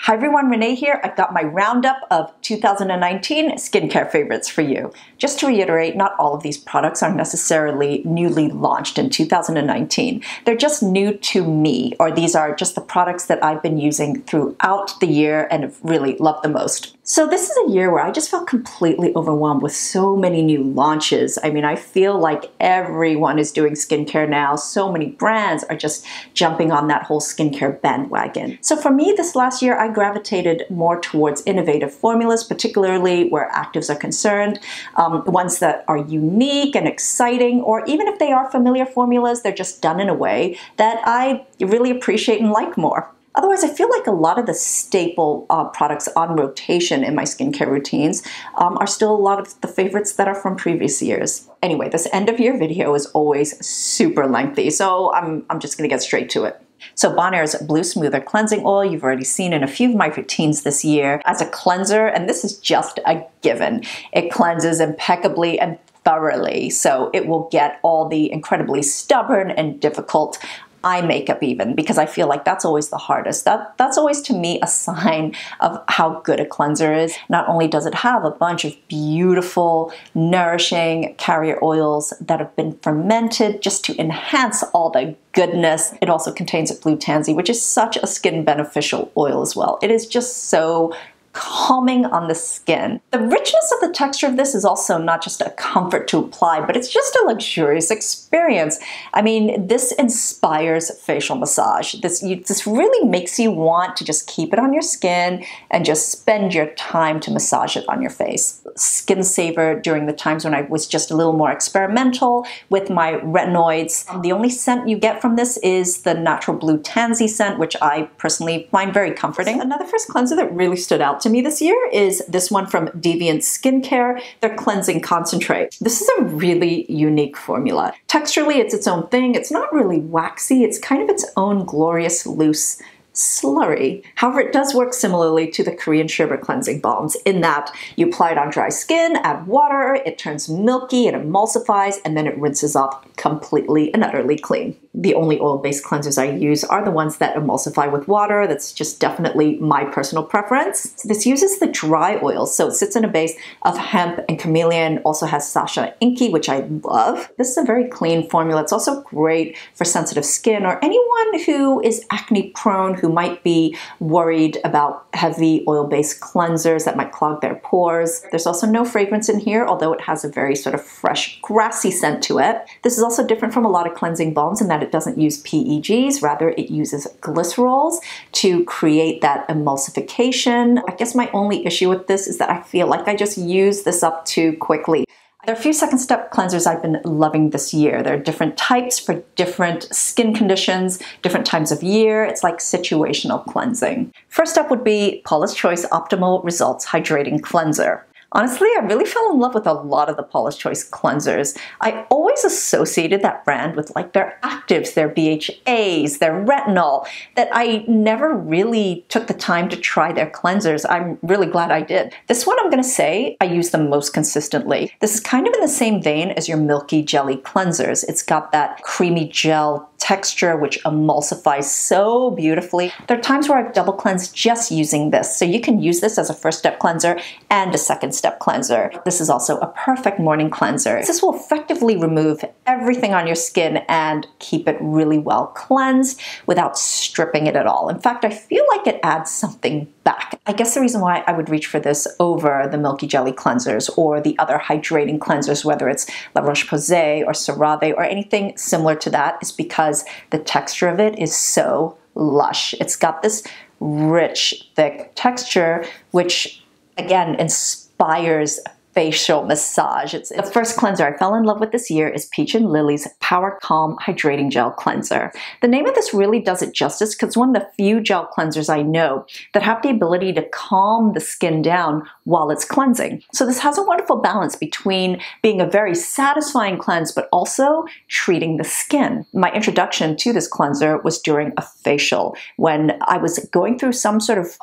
Hi everyone, Renee here. I've got my roundup of 2019 skincare favorites for you. Just to reiterate, not all of these products are necessarily newly launched in 2019. They're just new to me, or these are just the products that I've been using throughout the year and have really loved the most. So this is a year where I just felt completely overwhelmed with so many new launches. I mean, I feel like everyone is doing skincare now. So many brands are just jumping on that whole skincare bandwagon. So for me, this last year, I gravitated more towards innovative formulas, particularly where actives are concerned, ones that are unique and exciting, or even if they are familiar formulas, they're just done in a way that I really appreciate and like more. Otherwise, I feel like a lot of the staple products on rotation in my skincare routines are still a lot of the favorites that are from previous years. Anyway, this end of year video is always super lengthy, so I'm just gonna get straight to it. So BONAIR's Blue Smoother Cleansing Oil, you've already seen in a few of my routines this year as a cleanser, and this is just a given. It cleanses impeccably and thoroughly, so it will get all the incredibly stubborn and difficult eye makeup even, because I feel like that's always the hardest. That's always to me a sign of how good a cleanser is. Not only does it have a bunch of beautiful, nourishing carrier oils that have been fermented just to enhance all the goodness, it also contains blue tansy, which is such a skin beneficial oil as well. It is just so calming on the skin. The richness of the texture of this is also not just a comfort to apply, but it's just a luxurious experience. I mean, this inspires facial massage. This really makes you want to just keep it on your skin and just spend your time to massage it on your face. Skin saver during the times when I was just a little more experimental with my retinoids. The only scent you get from this is the natural blue tansy scent, which I personally find very comforting. Another first cleanser that really stood out to me this year is this one from Deviant Skincare, their Cleansing Concentrate. This is a really unique formula. Texturally, it's its own thing. It's not really waxy. It's kind of its own glorious, loose slurry. However, it does work similarly to the Korean sherbet cleansing balms in that you apply it on dry skin, add water, it turns milky, it emulsifies, and then it rinses off completely and utterly clean. The only oil-based cleansers I use are the ones that emulsify with water. That's just definitely my personal preference. So this uses the dry oil, so it sits in a base of hemp and chameleon, also has Sacha Inky, which I love. This is a very clean formula. It's also great for sensitive skin or anyone who is acne prone, who might be worried about heavy oil-based cleansers that might clog their pores. There's also no fragrance in here, although it has a very sort of fresh, grassy scent to it. This is also different from a lot of cleansing balms in that it doesn't use PEGs, rather it uses glycerols to create that emulsification. I guess my only issue with this is that I feel like I just use this up too quickly. There are a few second step cleansers I've been loving this year. There are different types for different skin conditions, different times of year. It's like situational cleansing. First up would be Paula's Choice Optimal Results Hydrating Cleanser. Honestly, I really fell in love with a lot of the Paula's Choice cleansers. I always associated that brand with like their actives, their BHAs, their retinol, that I never really took the time to try their cleansers. I'm really glad I did. This one I'm gonna say I use the most consistently. This is kind of in the same vein as your milky jelly cleansers. It's got that creamy gel texture which emulsifies so beautifully. There are times where I've double cleansed just using this, so you can use this as a first step cleanser and a second step cleanser. This is also a perfect morning cleanser. This will effectively remove everything on your skin and keep it really well cleansed without stripping it at all. In fact, I feel like it adds something back. I guess the reason why I would reach for this over the Milky Jelly cleansers or the other hydrating cleansers, whether it's La Roche-Posay or CERAMIDE or anything similar to that, is because the texture of it is so lush. It's got this rich, thick texture, which again inspires facial massage. It's the first cleanser I fell in love with this year is Peach and Lily's POWERCALM Hydrating Gel Cleanser. The name of this really does it justice because it's one of the few gel cleansers I know that have the ability to calm the skin down while it's cleansing. So this has a wonderful balance between being a very satisfying cleanse but also treating the skin. My introduction to this cleanser was during a facial when I was going through some sort of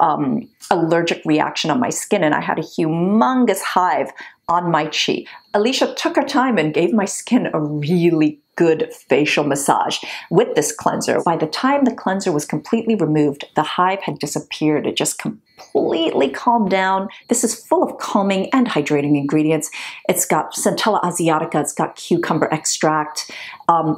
allergic reaction on my skin and I had a humongous hive on my cheek. Alicia took her time and gave my skin a really good facial massage with this cleanser. By the time the cleanser was completely removed, the hive had disappeared. It just completely calmed down. This is full of calming and hydrating ingredients. It's got Centella asiatica, it's got cucumber extract,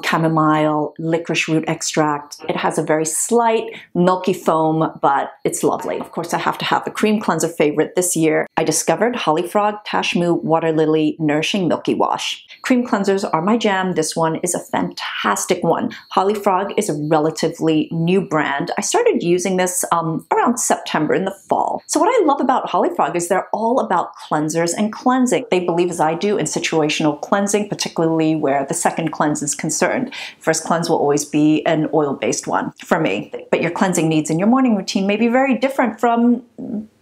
chamomile, licorice root extract. It has a very slight milky foam, but it's lovely. Of course, I have to have the cream cleanser favorite this year. I discovered Holly Frog Tashmoo Water Lily Nourishing Milky Wash. Cream cleansers are my jam. This one is a fantastic one. Holly Frog is a relatively new brand. I started using this around September in the fall. So what I love about Holly Frog is they're all about cleansers and cleansing. They believe, as I do, in situational cleansing, particularly where the second cleanse is concerned. First cleanse will always be an oil-based one for me, but your cleansing needs in your morning routine may be very different from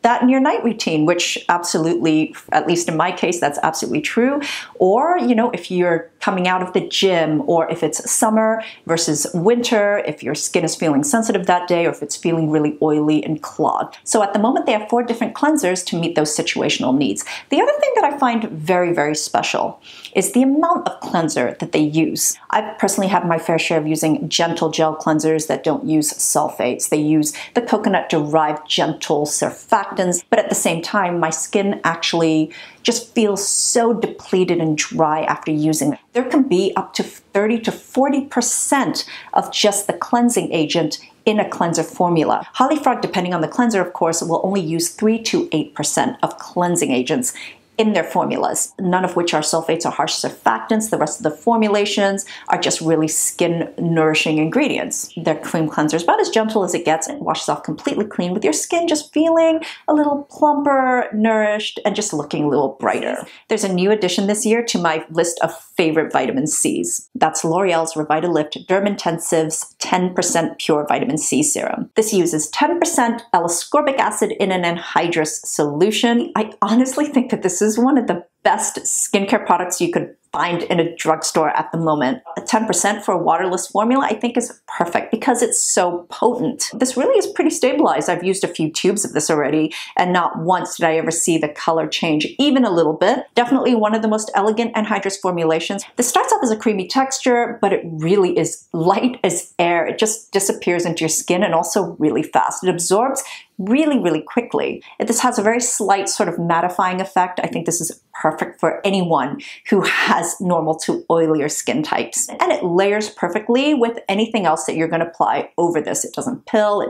that in your night routine, which absolutely, at least in my case, that's absolutely true. Or, you know, if you're coming out of the gym, or if it's summer versus winter, if your skin is feeling sensitive that day, or if it's feeling really oily and clogged. So at the moment, they have 4 different cleansers to meet those situational needs. The other thing that I find very, very special is the amount of cleanser that they use. I've personally had my fair share of using gentle gel cleansers that don't use sulfates. They use the coconut-derived gentle surfactants, but at the same time, my skin actually just feels so depleted and dry after using it. There can be up to 30 to 40% of just the cleansing agent in a cleanser formula. Holly Frog, depending on the cleanser, of course, will only use 3 to 8% of cleansing agents in their formulas, none of which are sulfates or harsh surfactants. The rest of the formulations are just really skin nourishing ingredients. Their cream cleanser is about as gentle as it gets and washes off completely clean, with your skin just feeling a little plumper, nourished, and just looking a little brighter. There's a new addition this year to my list of favorite vitamin C's. That's L'Oreal's Revitalift Dermintensive's 10% pure vitamin C serum. This uses 10% L-ascorbic acid in an anhydrous solution. I honestly think that this is one of the best skincare products you could find in a drugstore at the moment. A 10% for a waterless formula I think is perfect because it's so potent. This really is pretty stabilized. I've used a few tubes of this already, and not once did I ever see the color change even a little bit. Definitely one of the most elegant anhydrous formulations. This starts off as a creamy texture, but it really is light as air. It just disappears into your skin, and also really fast. It absorbs really, really quickly. This has a very slight sort of mattifying effect. I think this is perfect for anyone who has normal to oilier skin types. And it layers perfectly with anything else that you're going to apply over this. It doesn't pill,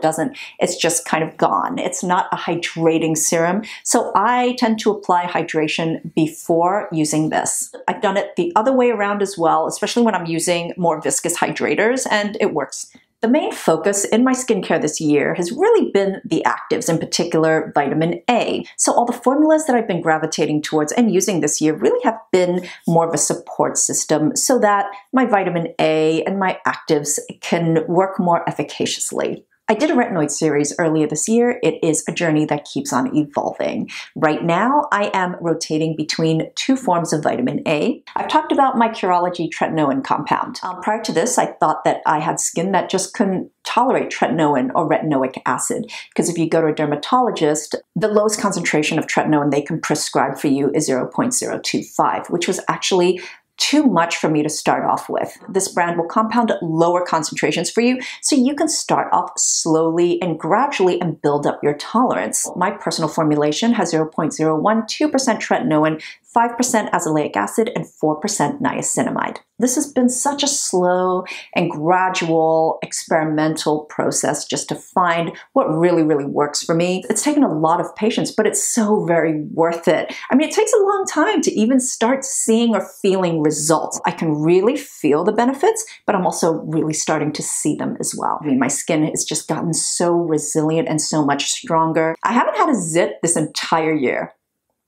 it's just kind of gone. It's not a hydrating serum. So I tend to apply hydration before using this. I've done it the other way around as well, especially when I'm using more viscous hydrators, and it works. The main focus in my skincare this year has really been the actives, in particular vitamin A. So all the formulas that I've been gravitating towards and using this year really have been more of a support system so that my vitamin A and my actives can work more efficaciously. I did a retinoid series earlier this year. It is a journey that keeps on evolving. Right now, I am rotating between 2 forms of vitamin A. I've talked about my Curology tretinoin compound. Prior to this, I thought that I had skin that just couldn't tolerate tretinoin or retinoic acid, because if you go to a dermatologist, the lowest concentration of tretinoin they can prescribe for you is 0.025, which was actually too much for me to start off with. This brand will compound at lower concentrations for you, so you can start off slowly and gradually and build up your tolerance. My personal formulation has 0.012% tretinoin, 5% azelaic acid, and 4% niacinamide. This has been such a slow and gradual experimental process just to find what really, really works for me. It's taken a lot of patience, but it's so very worth it. I mean, it takes a long time to even start seeing or feeling results. I can really feel the benefits, but I'm also really starting to see them as well. I mean, my skin has just gotten so resilient and so much stronger. I haven't had a zit this entire year.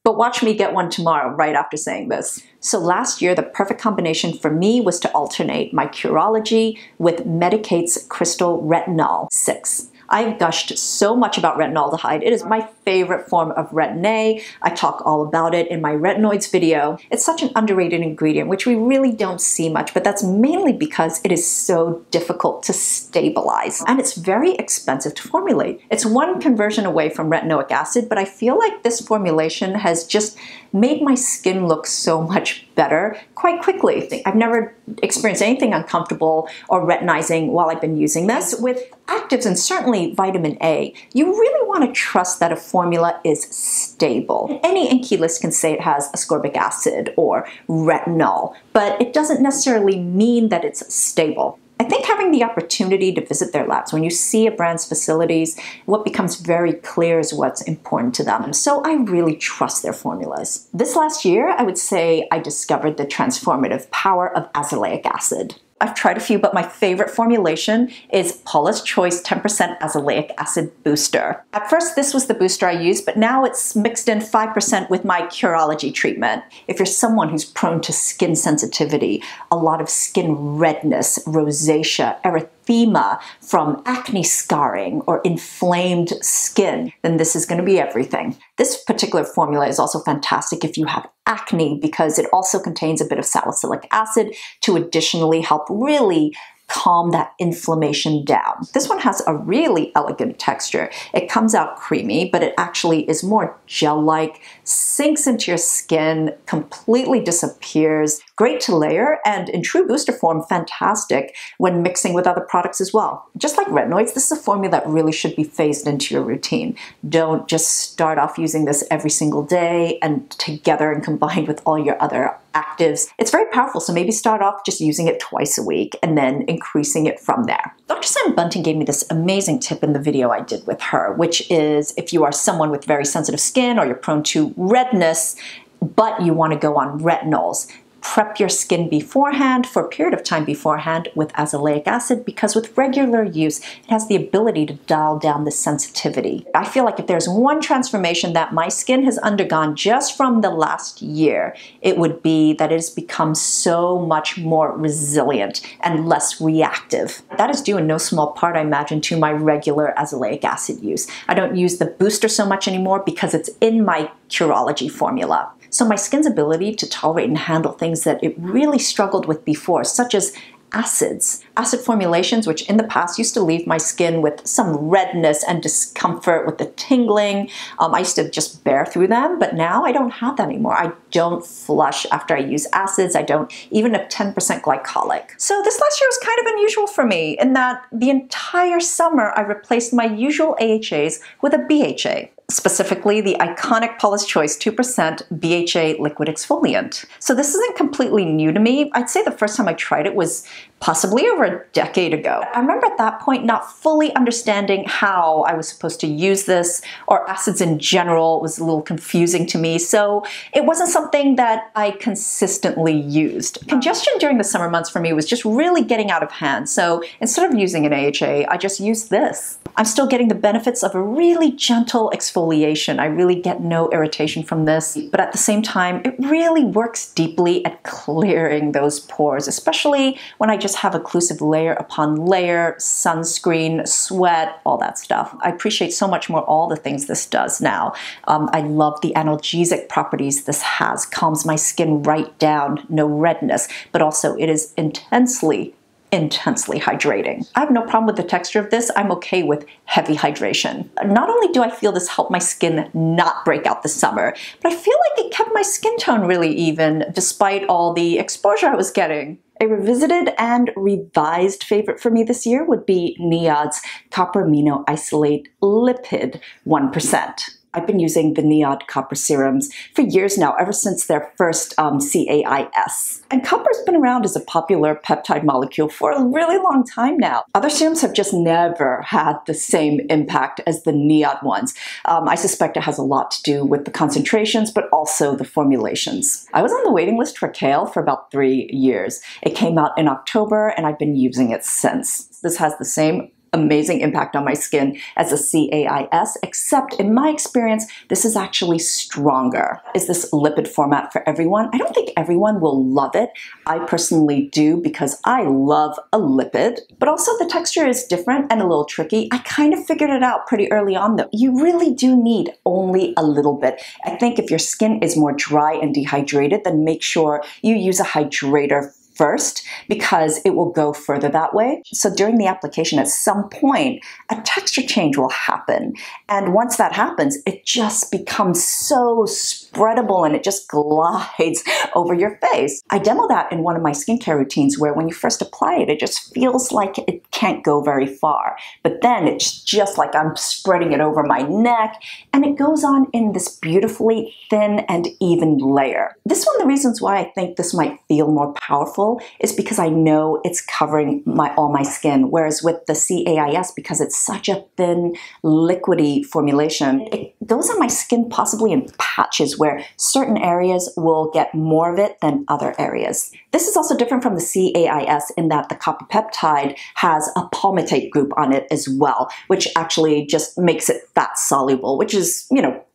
But watch me get one tomorrow right after saying this. So last year, the perfect combination for me was to alternate my Curology with Medicate's Crystal Retinol 6. I've gushed so much about retinaldehyde. It is my favorite form of retin-A. I talk all about it in my retinoids video. It's such an underrated ingredient, which we really don't see much, but that's mainly because it is so difficult to stabilize. And it's very expensive to formulate. It's one conversion away from retinoic acid, but I feel like this formulation has just made my skin look so much better. better quite quickly. I've never experienced anything uncomfortable or retinizing while I've been using this. With actives and certainly vitamin A, you really want to trust that a formula is stable. Any inky list can say it has ascorbic acid or retinol, but it doesn't necessarily mean that it's stable. I think having the opportunity to visit their labs, when you see a brand's facilities, what becomes very clear is what's important to them. So I really trust their formulas. This last year, I would say I discovered the transformative power of azelaic acid. I've tried a few, but my favorite formulation is Paula's Choice 10% Azelaic Acid Booster. At first, this was the booster I used, but now it's mixed in 5% with my Curology treatment. If you're someone who's prone to skin sensitivity, a lot of skin redness, rosacea, erythema from acne scarring or inflamed skin, then this is going to be everything. This particular formula is also fantastic if you have acne because it also contains a bit of salicylic acid to additionally help really calm that inflammation down. This one has a really elegant texture. It comes out creamy, but it actually is more gel-like, sinks into your skin, completely disappears, great to layer, and in true booster form, fantastic when mixing with other products as well. Just like retinoids, this is a formula that really should be phased into your routine. Don't just start off using this every single day and together and combined with all your other actives. It's very powerful, so maybe start off just using it twice a week and then increasing it from there. Dr. Sam Bunting gave me this amazing tip in the video I did with her, which is if you are someone with very sensitive skin or you're prone to redness, but you want to go on retinols, prep your skin beforehand for a period of time beforehand with azelaic acid because with regular use, it has the ability to dial down the sensitivity. I feel like if there's one transformation that my skin has undergone just from the last year, it would be that it has become so much more resilient and less reactive. That is due in no small part, I imagine, to my regular azelaic acid use. I don't use the booster so much anymore because it's in my Curology formula. So my skin's ability to tolerate and handle things that it really struggled with before, such as acids. Acid formulations, which in the past used to leave my skin with some redness and discomfort with the tingling. I used to just bear through them, but now I don't have that anymore. I don't flush after I use acids. I don't, even a 10% glycolic. So this last year was kind of unusual for me in that the entire summer I replaced my usual AHAs with a BHA. Specifically the iconic Paula's Choice 2% BHA liquid exfoliant. So this isn't completely new to me. I'd say the first time I tried it was possibly over a decade ago. I remember at that point not fully understanding how I was supposed to use this, or acids in general was a little confusing to me, so it wasn't something that I consistently used. Congestion during the summer months for me was just really getting out of hand, so instead of using an AHA, I just used this. I'm still getting the benefits of a really gentle exfoliation. I really get no irritation from this, but at the same time, it really works deeply at clearing those pores, especially when I just have occlusive layer upon layer, sunscreen, sweat, all that stuff. I appreciate so much more all the things this does now. I love the analgesic properties this has. Calms my skin right down, no redness, but also it is intensely hydrating. I have no problem with the texture of this. I'm okay with heavy hydration. Not only do I feel this helped my skin not break out this summer, but I feel like it kept my skin tone really even despite all the exposure I was getting. A revisited and revised favorite for me this year would be NIOD's Copper Amino Isolate Lipid 1%. I've been using the NIOD copper serums for years now, ever since their first CAIS. And copper's been around as a popular peptide molecule for a really long time now. Other serums have just never had the same impact as the NIOD ones. I suspect it has a lot to do with the concentrations, but also the formulations. I was on the waiting list for Kale for about 3 years. It came out in October, and I've been using it since. This has the same amazing impact on my skin as a CAIS, except in my experience, this is actually stronger. Is this lipid format for everyone? I don't think everyone will love it. I personally do because I love a lipid, but also the texture is different and a little tricky. I kind of figured it out pretty early on though. You really do need only a little bit. I think if your skin is more dry and dehydrated, then make sure you use a hydrator first because it will go further that way. So during the application, at some point, a texture change will happen. And once that happens, it just becomes so spreadable and it just glides over your face. I demo that in one of my skincare routines where when you first apply it, it just feels like it can't go very far. But then it's just like I'm spreading it over my neck, and it goes on in this beautifully thin and even layer. This is one of the reasons why I think this might feel more powerful is because I know it's covering all my skin, whereas with the CAIS, because it's such a thin, liquidy formulation, it goes on my skin possibly in patches where certain areas will get more of it than other areas. This is also different from the CAIS in that the copper peptide has a palmitate group on it as well, which actually just makes it fat soluble, which is,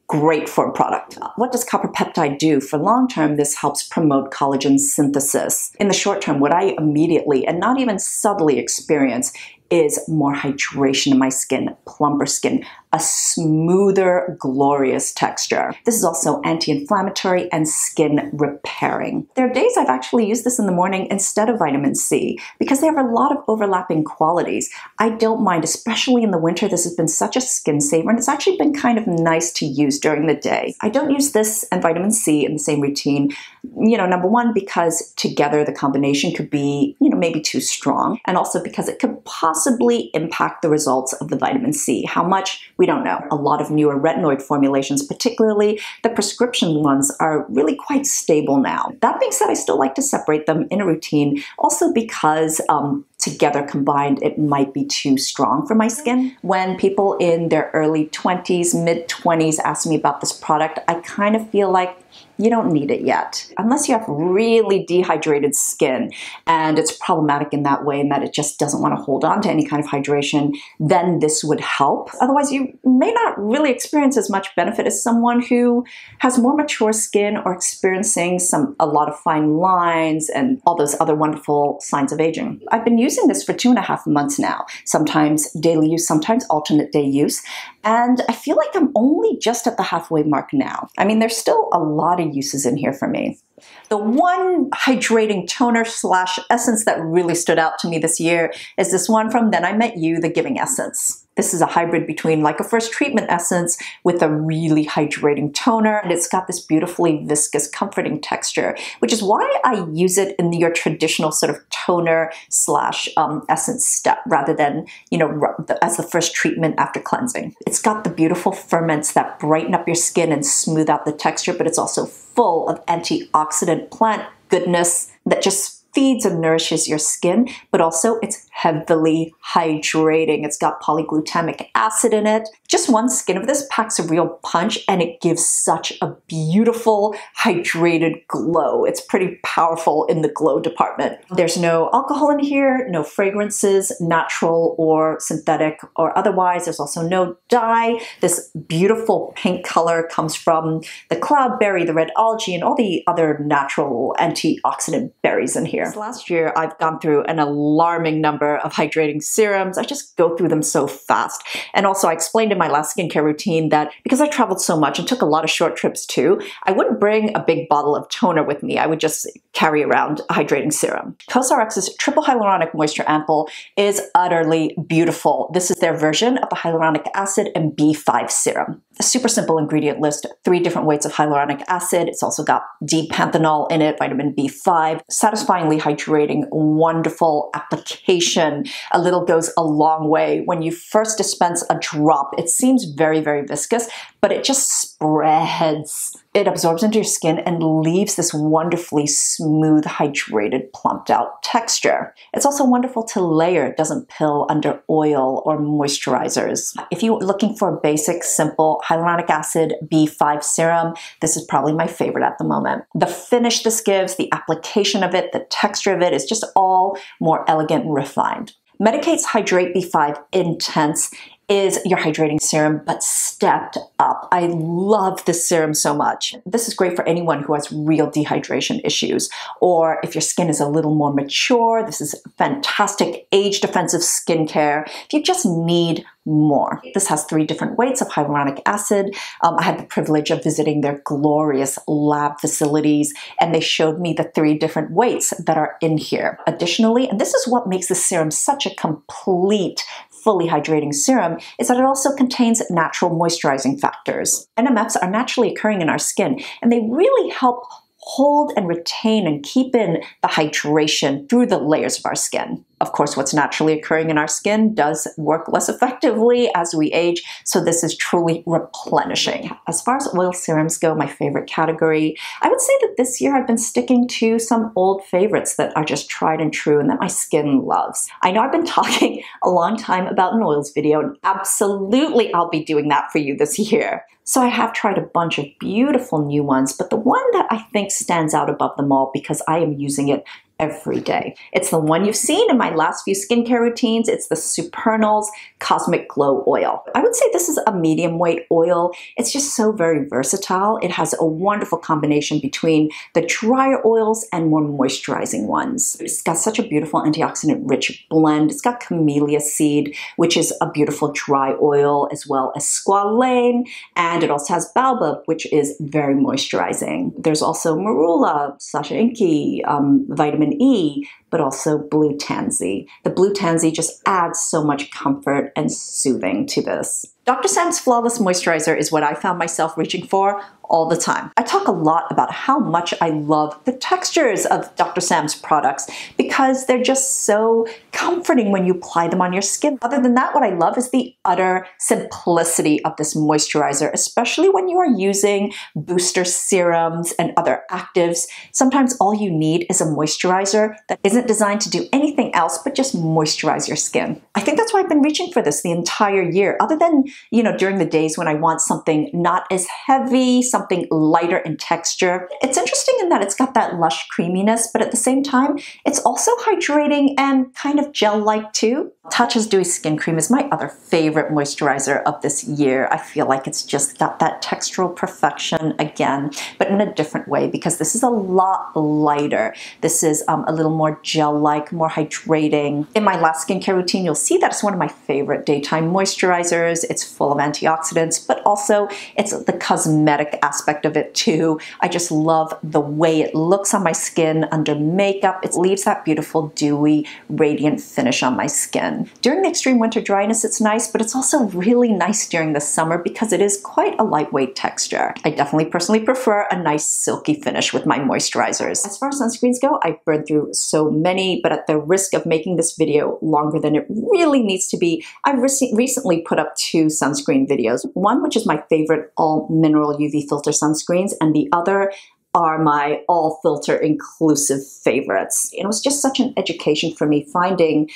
great for a product. What does copper peptide do? For long term, this helps promote collagen synthesis. In the short term, what I immediately and not even subtly experience is more hydration in my skin, plumper skin, a smoother, glorious texture. This is also anti-inflammatory and skin repairing. There are days I've actually used this in the morning instead of vitamin C because they have a lot of overlapping qualities. I don't mind, especially in the winter. This has been such a skin saver, and it's actually been kind of nice to use during the day. I don't use this and vitamin C in the same routine, number one, because together the combination could be, maybe too strong, and also because it could possibly impact the results of the vitamin C. How much? We don't know. A lot of newer retinoid formulations, particularly the prescription ones, are really quite stable now. That being said, I still like to separate them in a routine, also because together combined, it might be too strong for my skin. When people in their early 20s, mid-20s ask me about this product, I kind of feel like you don't need it yet. Unless you have really dehydrated skin and it's problematic in that way and that it just doesn't want to hold on to any kind of hydration, then this would help. Otherwise, you may not really experience as much benefit as someone who has more mature skin or experiencing a lot of fine lines and all those other wonderful signs of aging. I've been using this for 2.5 months now, sometimes daily use, sometimes alternate day use, and I feel like I'm only just at the halfway mark now. I mean, there's still a lot of uses in here for me. The one hydrating toner / essence that really stood out to me this year is this one from Then I Met You, the Giving Essence. This is a hybrid between like a first treatment essence with a really hydrating toner, and it's got this beautifully viscous, comforting texture, which is why I use it in your traditional sort of toner / essence step rather than, as the first treatment after cleansing. It's got the beautiful ferments that brighten up your skin and smooth out the texture, but it's also full of antioxidant plant goodness that just feeds and nourishes your skin, but also it's heavily hydrating. It's got polyglutamic acid in it. Just one skin of this packs a real punch, and it gives such a beautiful hydrated glow. It's pretty powerful in the glow department. There's no alcohol in here, no fragrances, natural or synthetic or otherwise. There's also no dye. This beautiful pink color comes from the cloudberry, the red algae, and all the other natural antioxidant berries in here. Last year, I've gone through an alarming number of hydrating serums. I just go through them so fast. And also, I explained in my last skincare routine that because I traveled so much and took a lot of short trips too, I wouldn't bring a big bottle of toner with me. I would just carry around a hydrating serum. COSRX's Triple Hyaluronic Moisture Ampoule is utterly beautiful. This is their version of the hyaluronic acid and B5 serum. A super simple ingredient list, 3 different weights of hyaluronic acid. It's also got D-panthenol in it, vitamin B5, satisfyingly hydrating, wonderful application. A little goes a long way. When you first dispense a drop, it seems very, very viscous, but it just spreads. It absorbs into your skin and leaves this wonderfully smooth, hydrated, plumped out texture. It's also wonderful to layer. It doesn't pill under oil or moisturizers. If you're looking for a basic, simple hyaluronic acid B5 serum, this is probably my favorite at the moment. The finish this gives, the application of it, the texture of it is just all more elegant and refined. Medicate's Hydrate B5 Intense is your hydrating serum, but stepped up. I love this serum so much. This is great for anyone who has real dehydration issues, or if your skin is a little more mature, this is fantastic age defensive skincare. If you just need more. This has 3 different weights of hyaluronic acid. I had the privilege of visiting their glorious lab facilities, and they showed me the 3 different weights that are in here. Additionally, and this is what makes this serum such a complete, fully hydrating serum, is that it also contains natural moisturizing factors. NMFs are naturally occurring in our skin, and they really help hold and retain and keep in the hydration through the layers of our skin. Of course, what's naturally occurring in our skin does work less effectively as we age, so this is truly replenishing. As far as oil serums go, my favorite category, I would say that this year I've been sticking to some old favorites that are just tried and true and that my skin loves. I know I've been talking a long time about an oils video, and absolutely I'll be doing that for you this year. So I have tried a bunch of beautiful new ones, but the one that I think stands out above them all because I am using it every day. It's the one you've seen in my last few skincare routines. It's the Supernal's Cosmic Glow Oil. I would say this is a medium weight oil. It's just so very versatile. It has a wonderful combination between the drier oils and more moisturizing ones. It's got such a beautiful antioxidant rich blend. It's got camellia seed, which is a beautiful dry oil, as well as squalane, and it also has baobab, which is very moisturizing. There's also marula, sacha inky, vitamin E, but also blue tansy. The blue tansy just adds so much comfort and soothing to this. Dr. Sam's Flawless Moisturizer is what I found myself reaching for all the time. I talk a lot about how much I love the textures of Dr. Sam's products because they're just so comforting when you apply them on your skin. Other than that, what I love is the utter simplicity of this moisturizer, especially when you are using booster serums and other actives. Sometimes all you need is a moisturizer that isn't designed to do anything else but just moisturize your skin. I think that's why I've been reaching for this the entire year, other than, during the days when I want something not as heavy, something lighter in texture. It's interesting in that it's got that lush creaminess, but at the same time, it's also hydrating and kind of gel-like too. Tatcha's Dewy Skin Cream is my other favorite moisturizer of this year. I feel like it's just got that textural perfection again, but in a different way because this is a lot lighter. This is a little more gel-like, more hydrating. In my last skincare routine, you'll see that it's one of my favorite daytime moisturizers. It's full of antioxidants, but also it's the cosmetic aspect of it too. I just love the way it looks on my skin under makeup. It leaves that beautiful, dewy, radiant finish on my skin. During the extreme winter dryness, it's nice, but it's also really nice during the summer because it is quite a lightweight texture. I definitely personally prefer a nice silky finish with my moisturizers. As far as sunscreens go, I've burned through so many, but at the risk of making this video longer than it really needs to be, I've recently put up 2 sunscreen videos. One, which is my favorite all mineral UV filter sunscreens, and the other are my all filter inclusive favorites. It was just such an education for me finding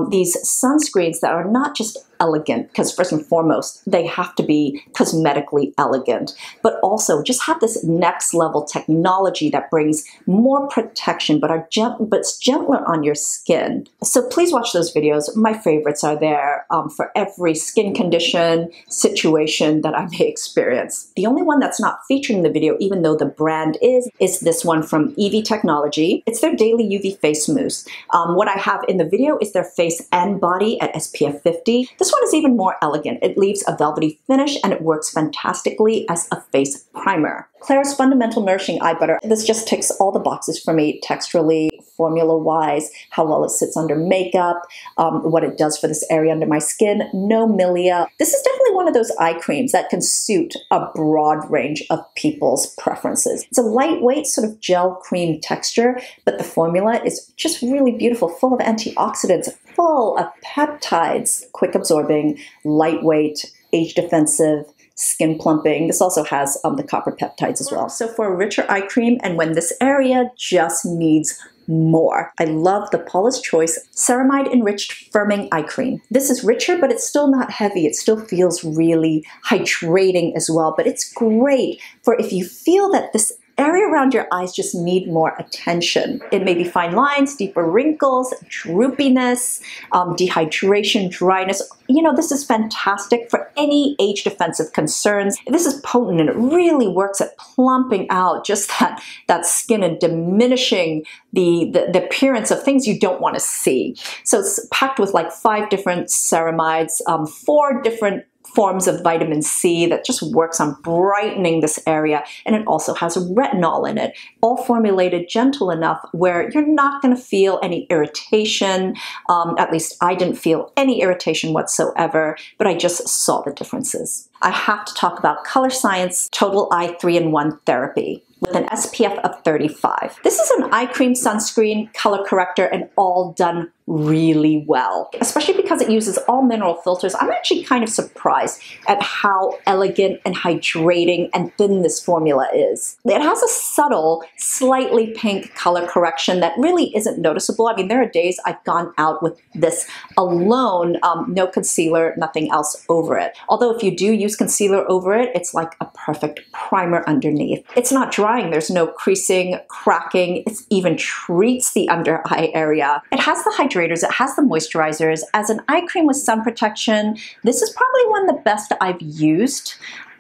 these sunscreens that are not just elegant, because first and foremost, they have to be cosmetically elegant, but also just have this next level technology that brings more protection, but it's gentler on your skin. So please watch those videos. My favorites are there for every skin condition, situation that I may experience. The only one that's not featured in the video, even though the brand is this one from EV Technology. It's their Daily UV Face Mousse. What I have in the video is their face and body at SPF 50. This one is even more elegant. It leaves a velvety finish and it works fantastically as a face primer. Klairs Fundamental Nourishing Eye Butter. This just ticks all the boxes for me texturally, formula-wise, how well it sits under makeup, what it does for this area under my skin. No milia. This is definitely one of those eye creams that can suit a broad range of people's preferences. It's a lightweight sort of gel cream texture, but the formula is just really beautiful, full of antioxidants, full of peptides, quick absorbing, lightweight, age defensive, skin plumping. This also has the copper peptides as well. So for a richer eye cream, and when this area just needs more, I love the Paula's Choice Ceramide Enriched Firming Eye Cream. This is richer, but it's still not heavy. It still feels really hydrating as well, but it's great for if you feel that this area around your eyes just need more attention. It may be fine lines, deeper wrinkles, droopiness, dehydration, dryness. You know, this is fantastic for any age defensive concerns. This is potent and it really works at plumping out just that skin and diminishing the appearance of things you don't want to see. So it's packed with like 5 different ceramides, 4 different forms of vitamin C that just works on brightening this area, and it also has retinol in it, all formulated gentle enough where you're not going to feel any irritation. At least I didn't feel any irritation whatsoever, but I just saw the differences. I have to talk about COLORESCIENCE Total Eye 3-in-1 Therapy with an SPF of 35. This is an eye cream, sunscreen, color corrector, and all done really well, especially because it uses all mineral filters. I'm actually kind of surprised at how elegant and hydrating and thin this formula is. It has a subtle, slightly pink color correction that really isn't noticeable. I mean, there are days I've gone out with this alone, no concealer, nothing else over it. Although if you do use concealer over it, it's like a perfect primer underneath. It's not drying, there's no creasing, cracking, it even treats the under eye area. It has the hydration, it has the moisturizers. As an eye cream with sun protection, this is probably one of the best I've used.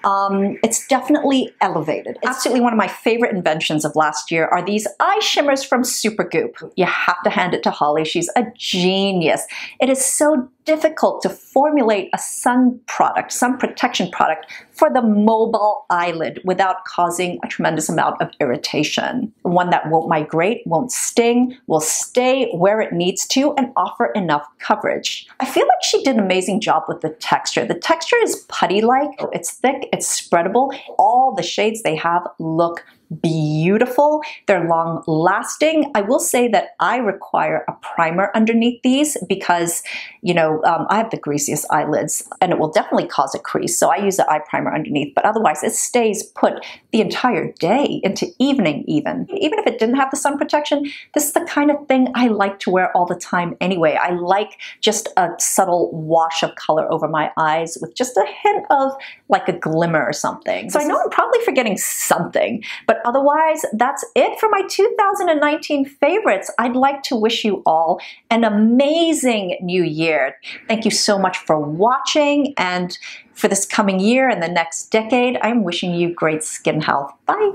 It's definitely elevated. Absolutely one of my favorite inventions of last year are these eye shimmers from Supergoop. You have to hand it to Holly. She's a genius. It is so difficult to formulate a sun product, sun protection product for the mobile eyelid without causing a tremendous amount of irritation. One that won't migrate, won't sting, will stay where it needs to and offer enough coverage. I feel like she did an amazing job with the texture. The texture is putty-like, it's thick, it's spreadable. All the shades they have look beautiful. They're long lasting. I will say that I require a primer underneath these because, you know, I have the greasiest eyelids and it will definitely cause a crease. So I use the eye primer underneath, but otherwise it stays put the entire day into evening even. Even if it didn't have the sun protection, this is the kind of thing I like to wear all the time anyway. I like just a subtle wash of color over my eyes with just a hint of like a glimmer or something. So I know I'm probably forgetting something, but otherwise, that's it for my 2019 favorites. I'd like to wish you all an amazing new year. Thank you so much for watching, and for this coming year and the next decade, I'm wishing you great skin health. Bye.